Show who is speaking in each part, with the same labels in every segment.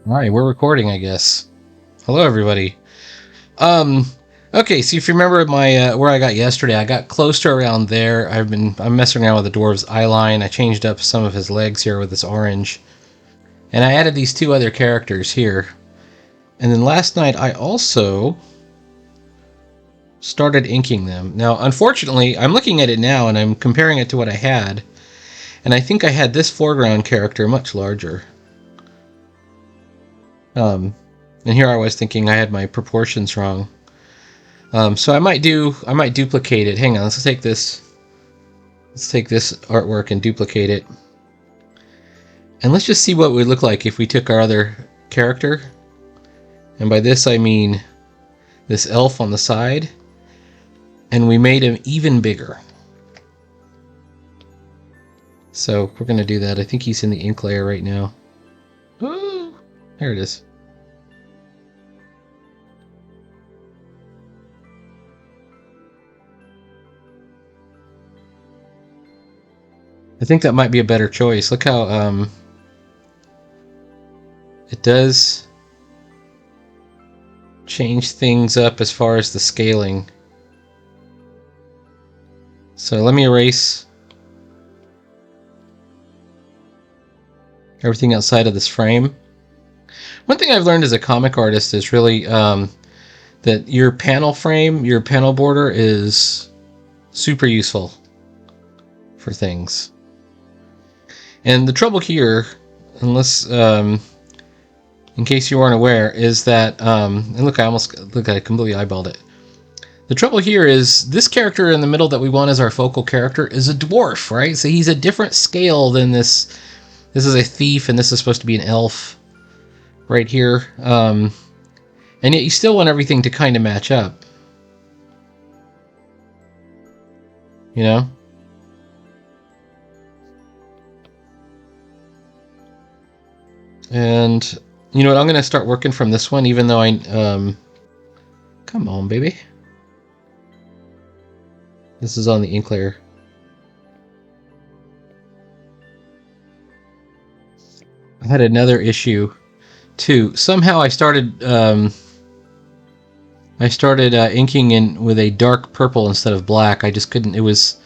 Speaker 1: Alright, we're recording, I guess. Hello, everybody. Okay, so if you remember my where I got yesterday, I got close to around there. I'm messing around with the dwarf's eye line. I changed up some of his legs here with this orange. And I added these two other characters here. And then last night I also started inking them. Now, unfortunately, I'm looking at it now and I'm comparing it to what I had. And I think I had this foreground character much larger. And here I was thinking I had my proportions wrong. So I might duplicate it. Hang on, let's take this artwork and duplicate it. And let's just see what it would look like if we took our other character. And by this I mean this elf on the side. And we made him even bigger. So we're going to do that. I think he's in the ink layer right now. Ooh, there it is. I think that might be a better choice. Look how it does change things up as far as the scaling. So let me erase everything outside of this frame. One thing I've learned as a comic artist is really that your panel frame, your panel border is super useful for things. And the trouble here, unless, in case you aren't aware, is that, and look, I completely eyeballed it. The trouble here is this character in the middle that we want as our focal character is a dwarf, right? So he's a different scale than this. This is a thief, and this is supposed to be an elf right here. And yet you still want everything to kind of match up. You know? And you know what? I'm going to start working from this one, even though I... come on, baby. This is on the ink layer. I had another issue, too. Somehow I started inking in with a dark purple instead of black. I just couldn't... It was...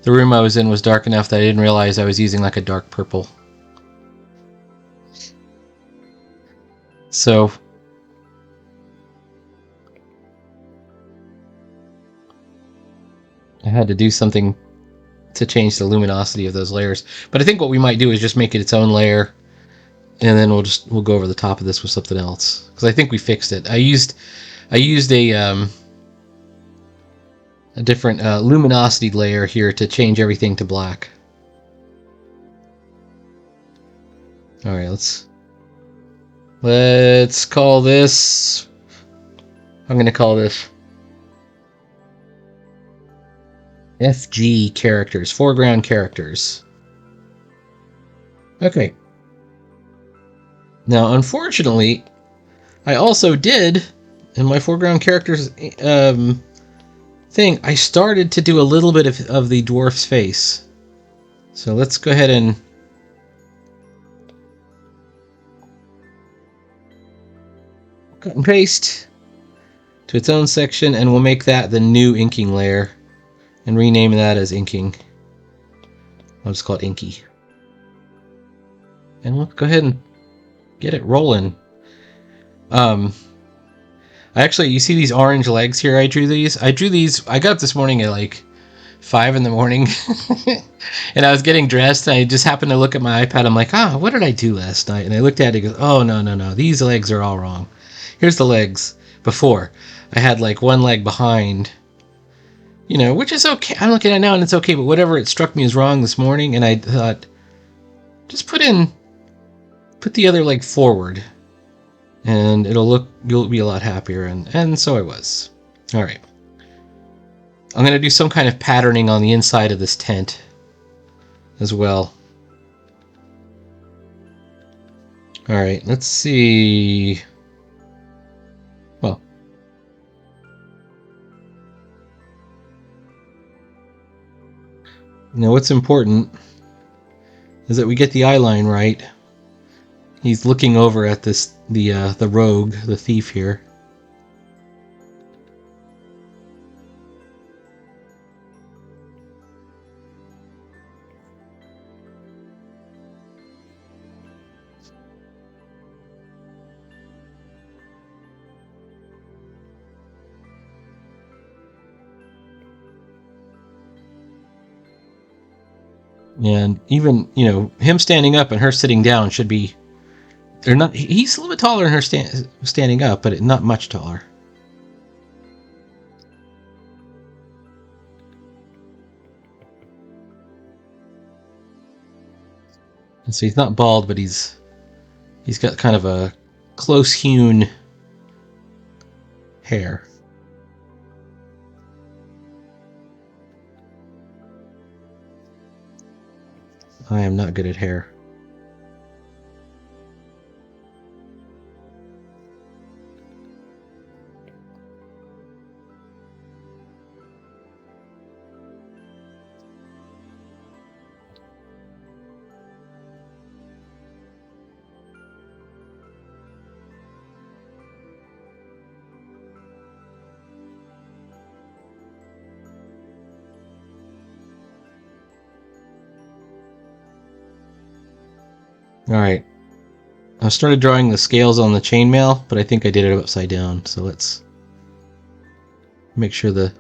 Speaker 1: The room I was in was dark enough that I didn't realize I was using like a dark purple. So I had to do something to change the luminosity of those layers. But I think what we might do is just make it its own layer, and then we'll go over the top of this with something else, because I think we fixed it. I used a different luminosity layer here to change everything to black. All right, let's call this... I'm going to call this FG characters, foreground characters. Okay. Now, unfortunately, I also did, in my foreground characters thing, I started to do a little bit of the dwarf's face. So let's go ahead and cut and paste to its own section, and we'll make that the new inking layer and rename that as inking. I'll just call it inky. And we'll go ahead and get it rolling. Actually, you see these orange legs here? I drew these. I got up this morning at like 5 in the morning and I was getting dressed, and I just happened to look at my iPad. I'm like, what did I do last night? And I looked at it and goes, oh, no, these legs are all wrong. Here's the legs before. I had like one leg behind, you know, which is okay. I'm looking at it now and it's okay, but whatever, it struck me as wrong this morning, and I thought, just put the other leg forward and you'll be a lot happier, and so I was. All right. I'm going to do some kind of patterning on the inside of this tent as well. All right, let's see. Well, you know, what's important is that we get the eye line right. He's looking over at the rogue, the thief here. And even, him standing up and her sitting down should be... They're not. He's a little bit taller than her standing up, but not much taller. And so he's not bald, but he's got kind of a close-hewn hair. I am not good at hair. Alright. I started drawing the scales on the chainmail, but I think I did it upside down, so let's make sure the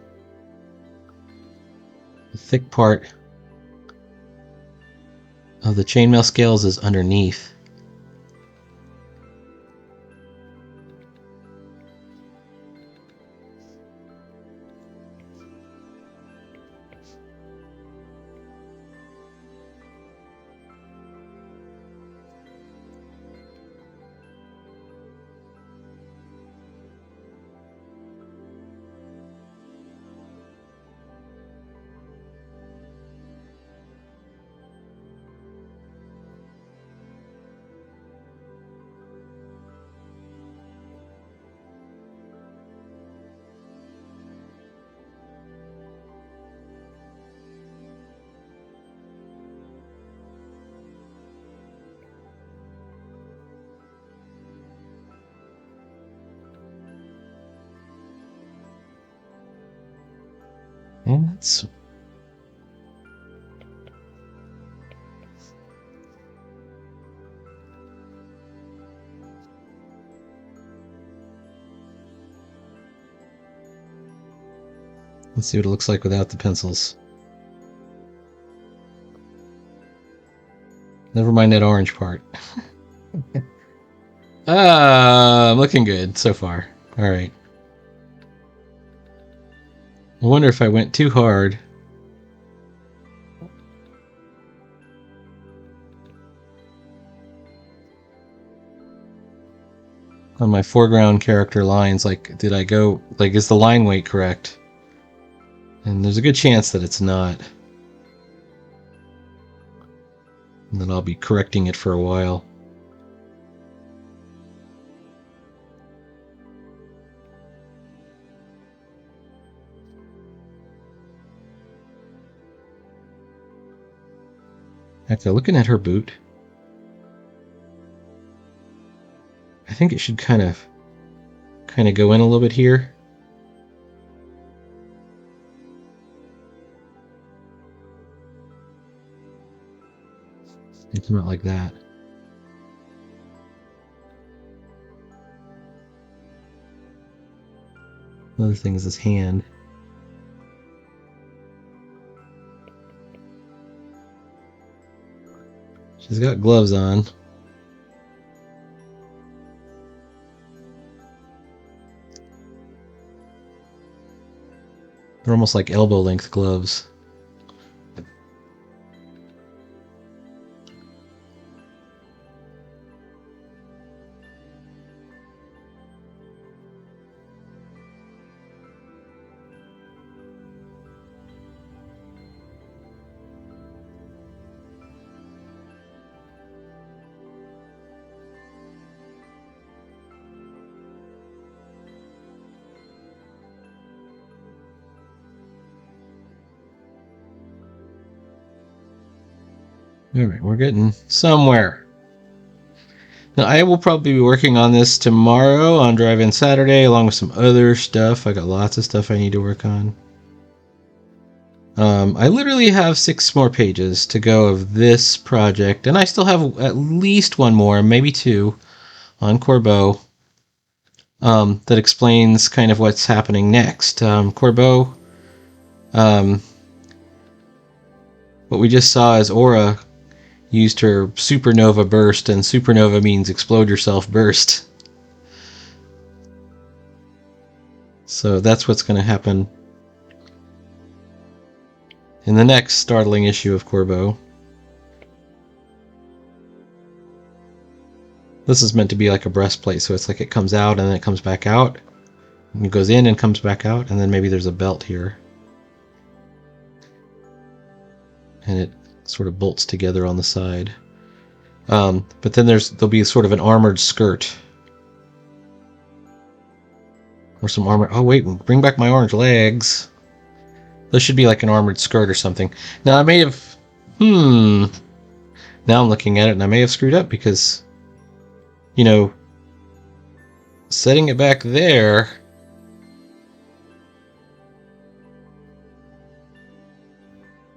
Speaker 1: thick part of the chainmail scales is underneath. And that's... Let's see what it looks like without the pencils. Never mind that orange part. Looking good so far. Alright. I wonder if I went too hard. On my foreground character lines, like, did I go, like, is the line weight correct? And there's a good chance that it's not. And then I'll be correcting it for a while. After looking at her boot, I think it should kind of go in a little bit here. And come out like that. Another thing is this hand. She's got gloves on. They're almost like elbow-length gloves. Alright, we're getting somewhere. Now, I will probably be working on this tomorrow on Drive-In Saturday, along with some other stuff. I got lots of stuff I need to work on. I literally have 6 more pages to go of this project, and I still have at least one more, maybe 2, on Corbeau that explains kind of what's happening next. Corbeau, what we just saw is Aura used her supernova burst, and supernova means explode yourself burst. So that's what's going to happen in the next startling issue of Corbeau. This is meant to be like a breastplate, so it's like it comes out and then it comes back out. And it goes in and comes back out, and then maybe there's a belt here. And it sort of bolts together on the side. But then there'll be sort of an armored skirt. Or some armor. Oh wait, bring back my orange legs. This should be like an armored skirt or something. Now I may have... Now I'm looking at it and I may have screwed up because... You know... Setting it back there...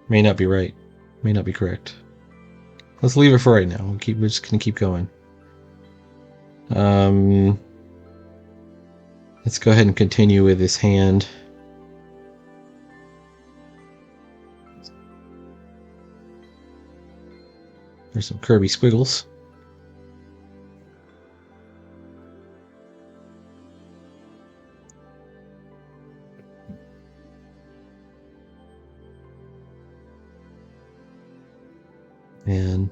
Speaker 1: May not be right. May not be correct. Let's leave it for right now. We're just gonna keep going. Let's go ahead and continue with this hand. There's some Kirby squiggles. And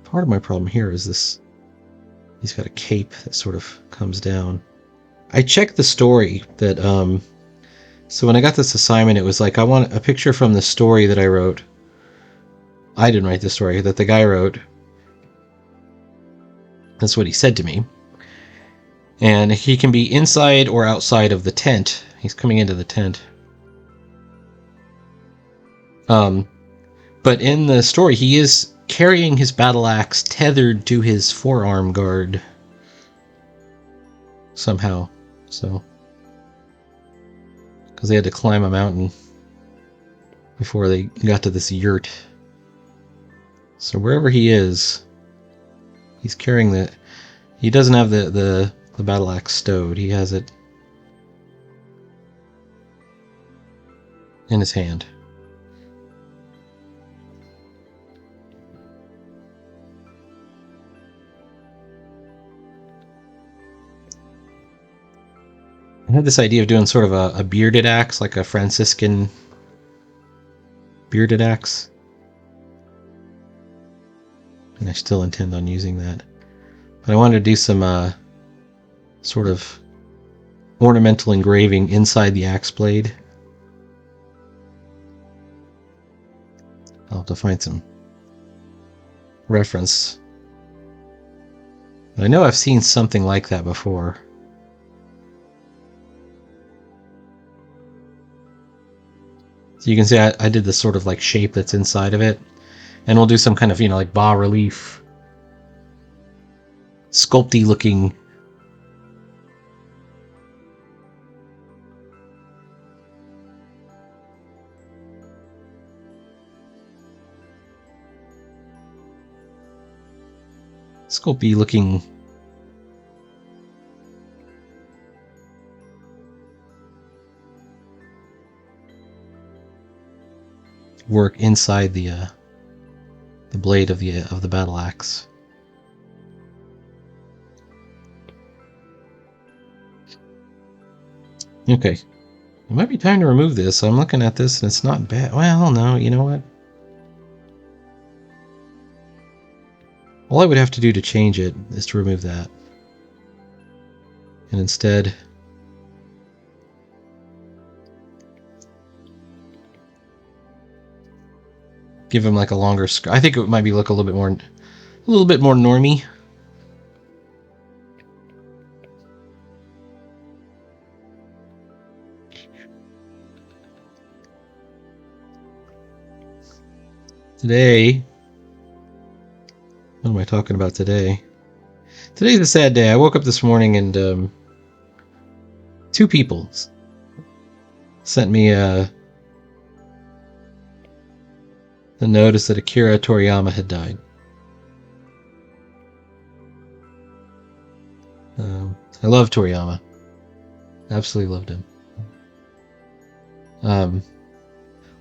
Speaker 1: part of my problem here is this. He's got a cape that sort of comes down. I checked the story that, so when I got this assignment, it was like, I want a picture from the story that I wrote. I didn't write the story, that the guy wrote. That's what he said to me. And he can be inside or outside of the tent. He's coming into the tent. But in the story, he is carrying his battle axe tethered to his forearm guard. Somehow. So. Because they had to climb a mountain before they got to this yurt. So wherever he is, he's carrying the... He doesn't have the battle axe stowed. He has it in his hand. I had this idea of doing sort of a bearded axe, like a Franciscan bearded axe. And I still intend on using that. But I wanted to do some sort of ornamental engraving inside the axe blade. I'll have to find some reference. I know I've seen something like that before. So you can see I did this sort of like shape that's inside of it. And we'll do some kind of, you know, like bas relief, sculpty looking work inside the blade of the battle axe. Okay, it might be time to remove this. I'm looking at this and it's not bad. Well, no, you know what? All I would have to do to change it is to remove that. And instead... give him like a longer skirt. I think it might be look a little bit more normie. Today, what am I talking about today? Today's a sad day. I woke up this morning and two people sent me a notice that Akira Toriyama had died. I love Toriyama. Absolutely loved him.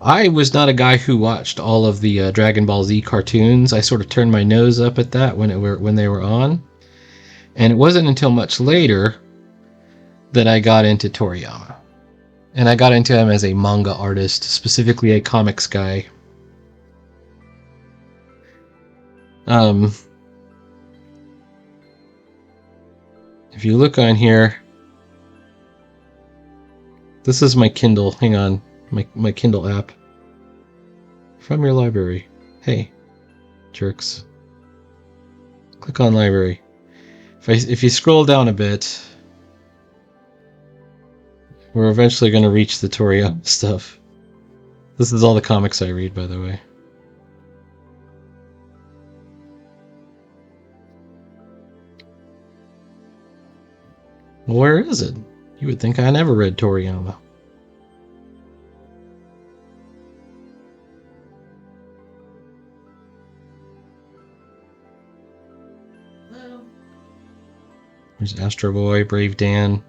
Speaker 1: I was not a guy who watched all of the Dragon Ball Z cartoons. I sort of turned my nose up at that when they were on. And it wasn't until much later that I got into Toriyama. And I got into him as a manga artist, specifically a comics guy. If you look on here, this is my Kindle. Hang on, my Kindle app from your library. Hey, jerks! Click on library. If you scroll down a bit, we're eventually going to reach the Toriyama stuff. This is all the comics I read, by the way. Where is it? You would think I never read Toriyama. There's Astro Boy, Brave Dan,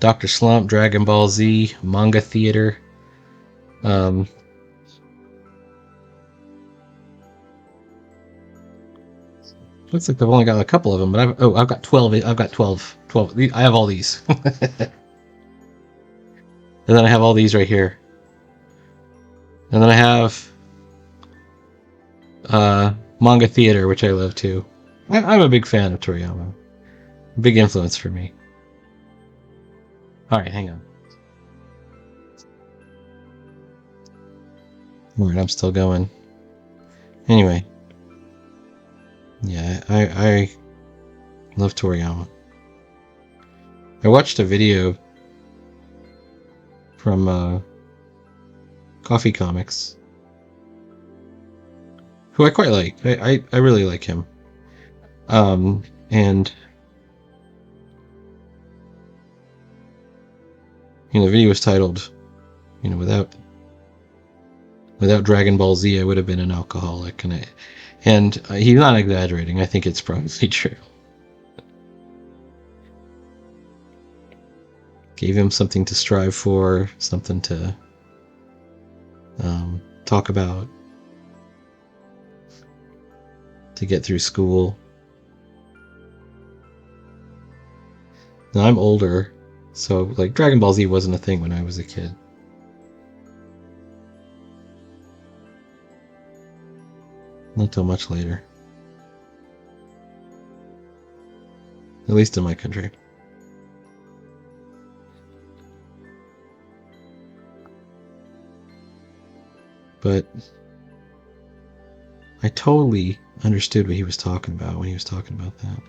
Speaker 1: Dr. Slump, Dragon Ball Z, Manga Theater. Looks like I've only got a couple of them, but I've got 12. I've got 12. I have all these. And then I have all these right here. And then I have Manga Theater, which I love too. I'm a big fan of Toriyama. Big influence for me. Alright, hang on. Alright, I'm still going. Anyway. Yeah, I love Toriyama. I watched a video from Coffee Comics, who I quite like. I really like him. And the video was titled, without Dragon Ball Z, I would have been an alcoholic, and he's not exaggerating. I think it's probably true. Gave him something to strive for, something to talk about, to get through school. Now I'm older, so Dragon Ball Z wasn't a thing when I was a kid. Not till much later. At least in my country. But I totally understood what he was talking about when he was talking about that.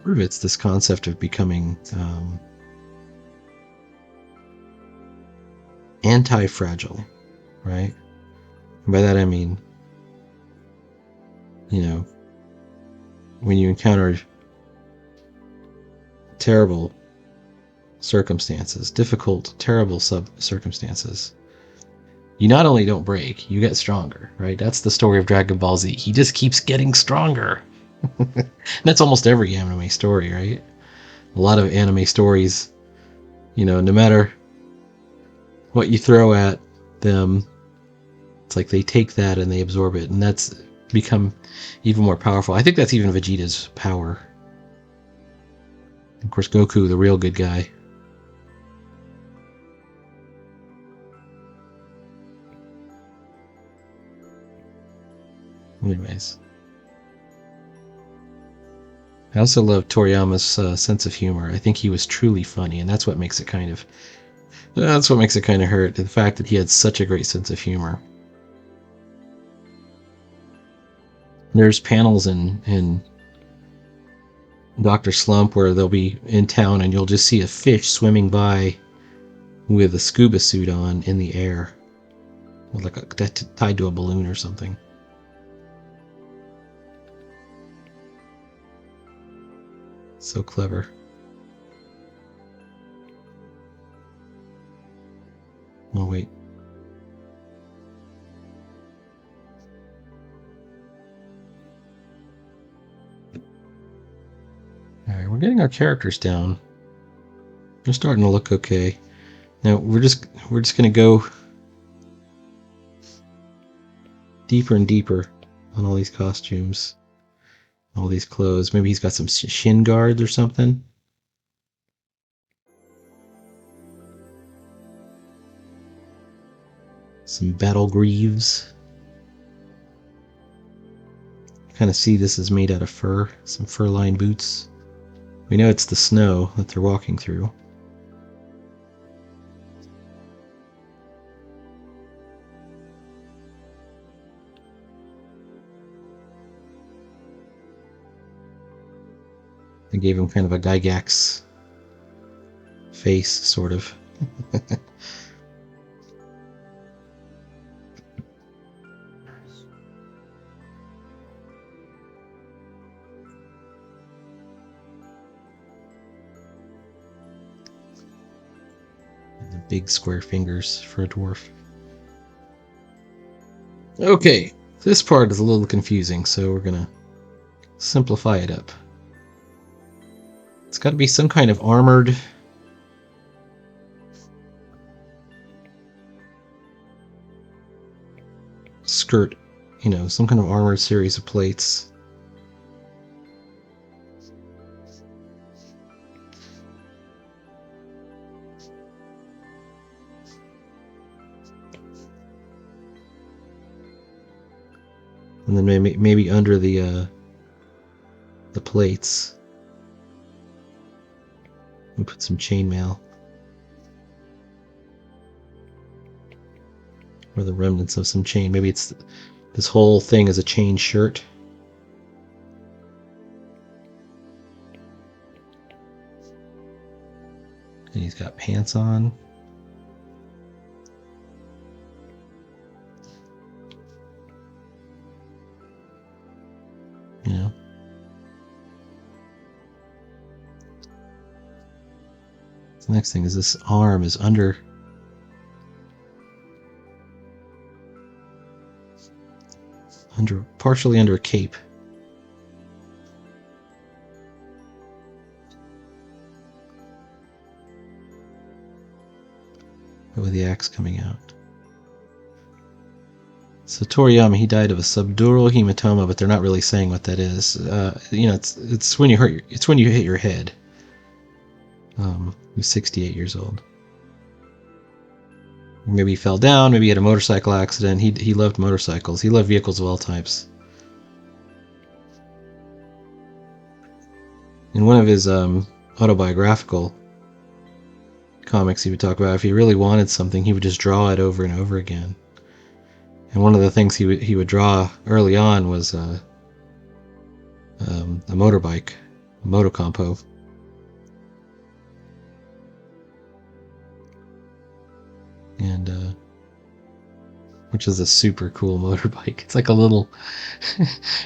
Speaker 1: Part of it's this concept of becoming anti-fragile, right? And by that I mean, when you encounter terrible circumstances, difficult, terrible circumstances, you not only don't break, you get stronger, right? That's the story of Dragon Ball Z. He just keeps getting stronger. And that's almost every anime story, right? A lot of anime stories, no matter what you throw at them, it's like they take that and they absorb it, and that's become even more powerful. I think that's even Vegeta's power. Of course, Goku, the real good guy. Anyways. I also love Toriyama's sense of humor. I think he was truly funny, and that's what makes it kind of hurt, the fact that he had such a great sense of humor. There's panels in Dr. Slump where they'll be in town and you'll just see a fish swimming by with a scuba suit on in the air. With like tied to a balloon or something. So clever. Oh wait. Alright, we're getting our characters down. They're starting to look okay. Now we're just gonna go deeper and deeper on all these costumes. All these clothes. Maybe he's got some shin guards or something. Some battle greaves. Kind of see this is made out of fur. Some fur-lined boots. We know it's the snow that they're walking through. They gave him kind of a Gygax face, sort of. The big square fingers for a dwarf. Okay, this part is a little confusing, so we're gonna simplify it up. It's got to be some kind of armored skirt, you know, some kind of armored series of plates. And then maybe under the plates, we put some chainmail, or the remnants of some chain. Maybe it's this whole thing is a chain shirt. And he's got pants on. You know. The next thing is this arm is partially under a cape. With the axe coming out. So Toriyama, he died of a subdural hematoma, but they're not really saying what that is. You know, it's when you hit your head. He was 68 years old. Maybe he fell down. Maybe he had a motorcycle accident. He loved motorcycles. He loved vehicles of all types. In one of his autobiographical comics, he would talk about if he really wanted something, he would just draw it over and over again. And one of the things he would draw early on was a motorbike, a motocompo. And which is a super cool motorbike. It's like a little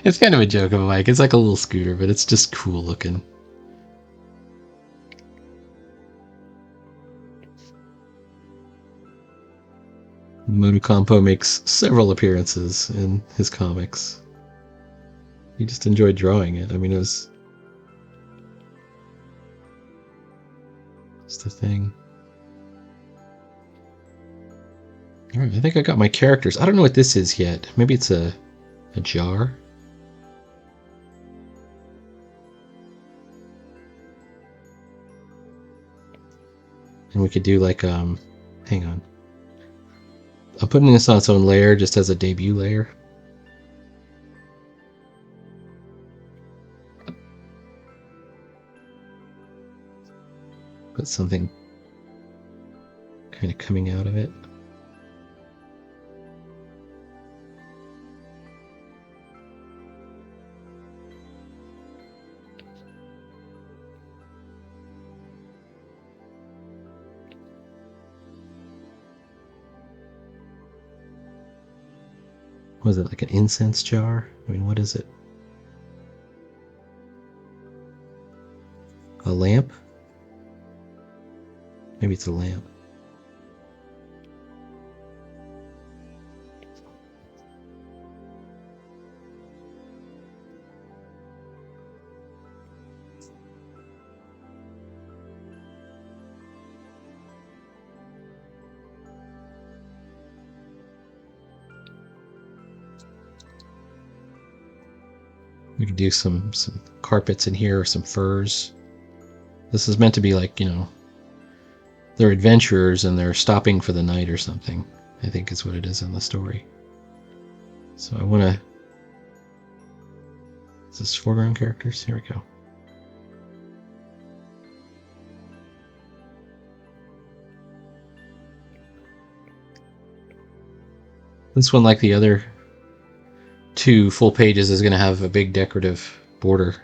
Speaker 1: it's kind of a joke of a bike. It's like a little scooter, but it's just cool looking. Motocompo makes several appearances in his comics. He just enjoyed drawing it. I mean, it was just a thing. Alright, I think I got my characters. I don't know what this is yet. Maybe it's a jar? And we could do like, hang on. I'm putting this on its own layer just as a debut layer. Put something kind of coming out of it. Was it like an incense jar? I mean, what is it? A lamp? Maybe it's a lamp. We could do some carpets in here, or some furs. This is meant to be like, you know, they're adventurers and they're stopping for the night or something. I think is what it is in the story. So I want to... Is this foreground characters? Here we go. This one, like the other 2 full pages, is going to have a big decorative border.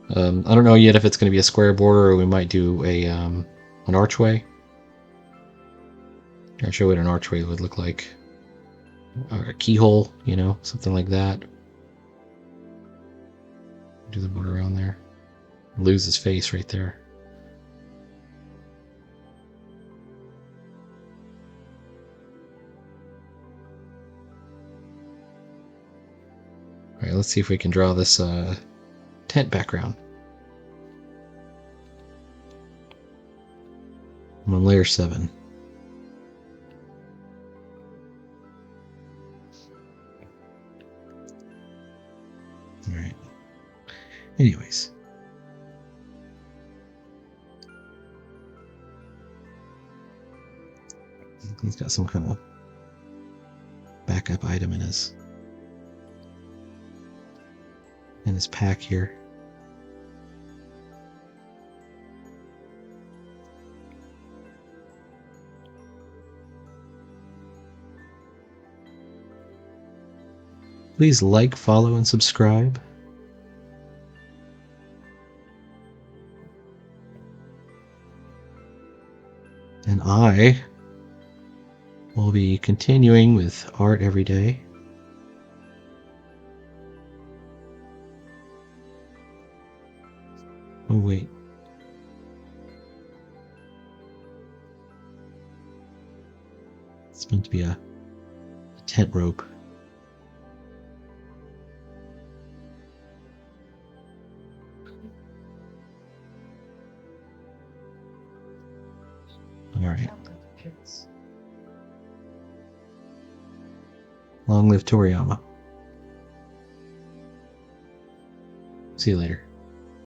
Speaker 1: I don't know yet if it's going to be a square border or we might do a an archway. I'll show what an archway would look like. Or a keyhole, you know, something like that. Do the border around there. Lose his face right there. Alright, let's see if we can draw this tent background. I'm on layer 7. Alright. Anyways. He's got some kind of backup item in his pack here. Please like, follow, and subscribe. And I will be continuing with art every day. Oh, wait. It's meant to be a tent rope. All right. Long live Toriyama. See you later.